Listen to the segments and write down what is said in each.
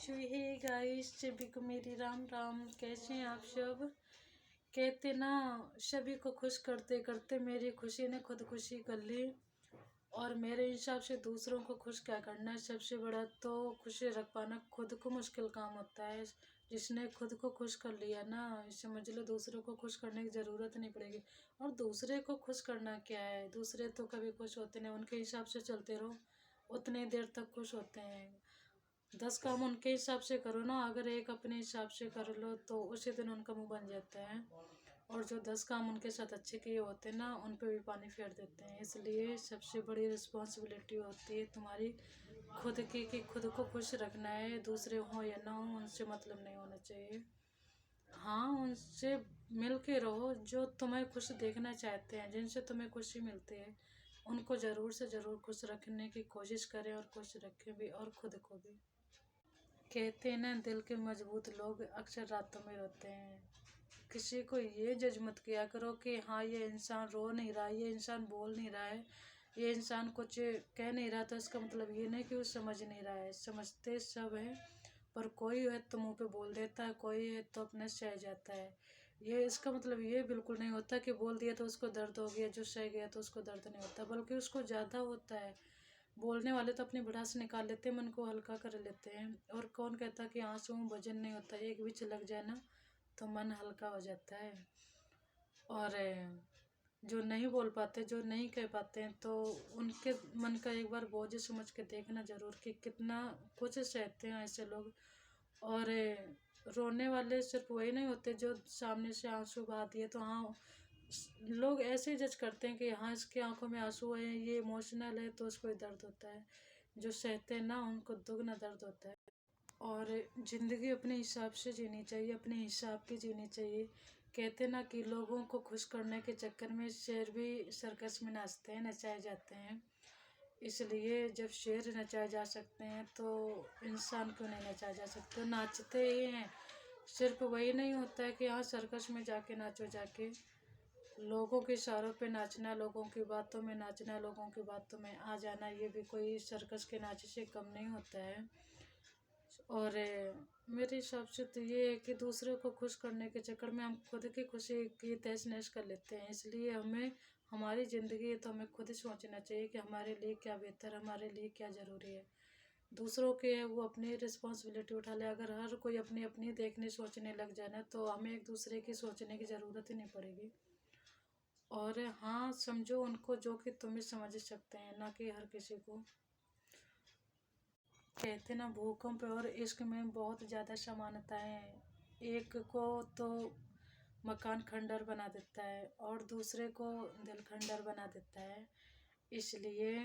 सो hey guys, सभी को मेरी राम राम। कैसे हैं आप सब। कहते ना, सभी को खुश करते करते मेरी खुशी ने खुदकुशी कर ली। और मेरे हिसाब से दूसरों को खुश क्या करना है, सबसे बड़ा तो खुशी रख पाना खुद को मुश्किल काम होता है। जिसने खुद को खुश कर लिया ना, समझ लो दूसरों को खुश करने की ज़रूरत नहीं पड़ेगी। और दूसरे को खुश करना क्या है, दूसरे तो कभी खुश होते नहीं, उनके हिसाब से चलते रहो, उतने देर तक खुश होते हैं। 10 काम उनके हिसाब से करो ना, अगर एक अपने हिसाब से कर लो तो उसी दिन उनका मुंह बन जाता है। और जो 10 काम उनके साथ अच्छे किए होते हैं ना, उन पे भी पानी फेर देते हैं। इसलिए सबसे बड़ी रिस्पॉन्सिबिलिटी होती है तुम्हारी खुद की, कि खुद को खुश रखना है। दूसरे हो या ना हो, उनसे मतलब नहीं होना चाहिए। हाँ, उनसे मिल के रहो जो तुम्हें खुश देखना चाहते हैं, जिनसे तुम्हें खुशी मिलती है, उनको ज़रूर से ज़रूर खुश रखने की कोशिश करें और खुश रखें भी, और खुद को भी। कहते हैं ना, दिल के मजबूत लोग अक्सर रातों में रोते हैं। किसी को ये जज मत किया करो कि हाँ ये इंसान रो नहीं रहा, ये इंसान बोल नहीं रहा है, ये इंसान कुछ कह नहीं रहा, तो इसका मतलब ये नहीं कि वो समझ नहीं रहा है। समझते सब हैं, पर कोई है तो मुंह पे बोल देता है, कोई है तो अपने सह जाता है। ये इसका मतलब ये बिल्कुल नहीं होता कि बोल दिया तो उसको दर्द हो गया, जो सह गया तो उसको दर्द नहीं होता, बल्कि उसको ज़्यादा होता है। बोलने वाले तो अपनी भड़ास निकाल लेते हैं, मन को हल्का कर लेते हैं। और कौन कहता कि आंसू में वजन नहीं होता, एक भी छलक जाए ना तो मन हल्का हो जाता है। और जो नहीं बोल पाते, जो नहीं कह पाते हैं, तो उनके मन का एक बार बोझ समझ के देखना ज़रूर कि कितना कुछ सहते हैं ऐसे लोग। और रोने वाले सिर्फ वही नहीं होते जो सामने से आंसू बहा दिए, तो हाँ लोग ऐसे जज करते हैं कि हाँ इसकी आंखों में आंसू है, ये इमोशनल है, तो उसको दर्द होता है। जो सहते हैं ना, उनको दुगना दर्द होता है। और ज़िंदगी अपने हिसाब से जीनी चाहिए, अपने हिसाब की जीनी चाहिए। कहते ना कि लोगों को खुश करने के चक्कर में शेर भी सर्कस में नाचते हैं, नचाए जाते हैं। इसलिए जब शेर नचाए जा सकते हैं तो इंसान क्यों नहीं नचाए जा सकते, तो नाचते ही हैं। सिर्फ वही नहीं होता है कि हाँ सर्कस में जाके नाचो, जाके लोगों के इशारों पे नाचना, लोगों की बातों में नाचना, लोगों की बातों में आ जाना, ये भी कोई सर्कस के नाचे से कम नहीं होता है। और मेरे हिसाब से तो ये है कि दूसरे को खुश करने के चक्कर में हम खुद की खुशी की तहस नहस कर लेते हैं। इसलिए हमें, हमारी ज़िंदगी है तो हमें खुद ही सोचना चाहिए कि हमारे लिए क्या बेहतर, हमारे लिए क्या ज़रूरी है। दूसरों के है वो अपनी रिस्पॉन्सिबिलिटी उठा ले। अगर हर कोई अपनी अपनी देखने सोचने लग जाए ना, तो हमें एक दूसरे की सोचने की ज़रूरत ही नहीं पड़ेगी। और हाँ, समझो उनको जो कि तुम्हें समझ सकते हैं, ना कि हर किसी को। कहते ना, भूकंप और इश्क में बहुत ज़्यादा समानताएं हैं। एक को तो मकान खंडर बना देता है और दूसरे को दिल खंडर बना देता है। इसलिए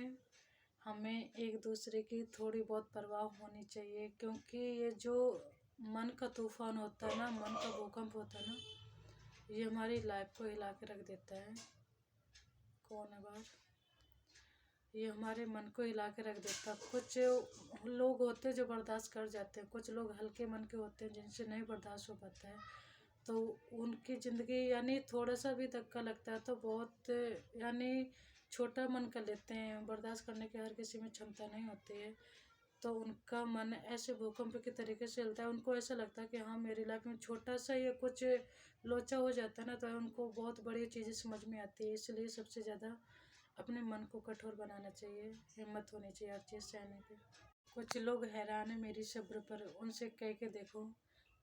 हमें एक दूसरे की थोड़ी बहुत परवाह होनी चाहिए, क्योंकि ये जो मन का तूफान होता है ना, मन का भूकंप होता है ना, ये हमारी लाइफ को हिला के रख देता है। कौन है बाहर। ये हमारे मन को हिला के रख देता। कुछ लोग होते हैं जो बर्दाश्त कर जाते हैं, कुछ लोग हल्के मन के होते हैं जिनसे नहीं बर्दाश्त हो पाता है, तो उनकी ज़िंदगी यानी थोड़ा सा भी धक्का लगता है तो बहुत यानी छोटा मन कर लेते हैं। बर्दाश्त करने की हर किसी में क्षमता नहीं होती है, तो उनका मन ऐसे भूकंप के तरीके से हिलता है। उनको ऐसा लगता है कि हाँ मेरी लाइफ में छोटा सा ये कुछ लोचा हो जाता है ना, तो उनको बहुत बड़ी चीज़ें समझ में आती है। इसलिए सबसे ज़्यादा अपने मन को कठोर बनाना चाहिए, हिम्मत होनी चाहिए हर चीज़ सहने की। कुछ लोग हैरान है मेरी सब्र पर, उनसे कह के देखो,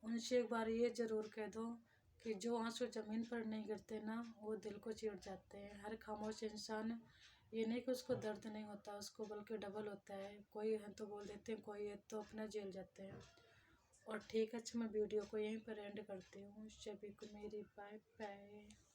उनसे एक बार ये ज़रूर कह दो कि जो आंसू ज़मीन पर नहीं गिरते ना, वो दिल को चीर जाते हैं। हर खामोश इंसान, ये नहीं कि उसको दर्द नहीं होता, उसको बल्कि डबल होता है। कोई है तो बोल देते हैं, कोई है तो अपना झेल जाते हैं। और ठीक है, अच्छा मैं वीडियो को यहीं पर एंड करती हूँ। सभी को मेरी बाय बाय।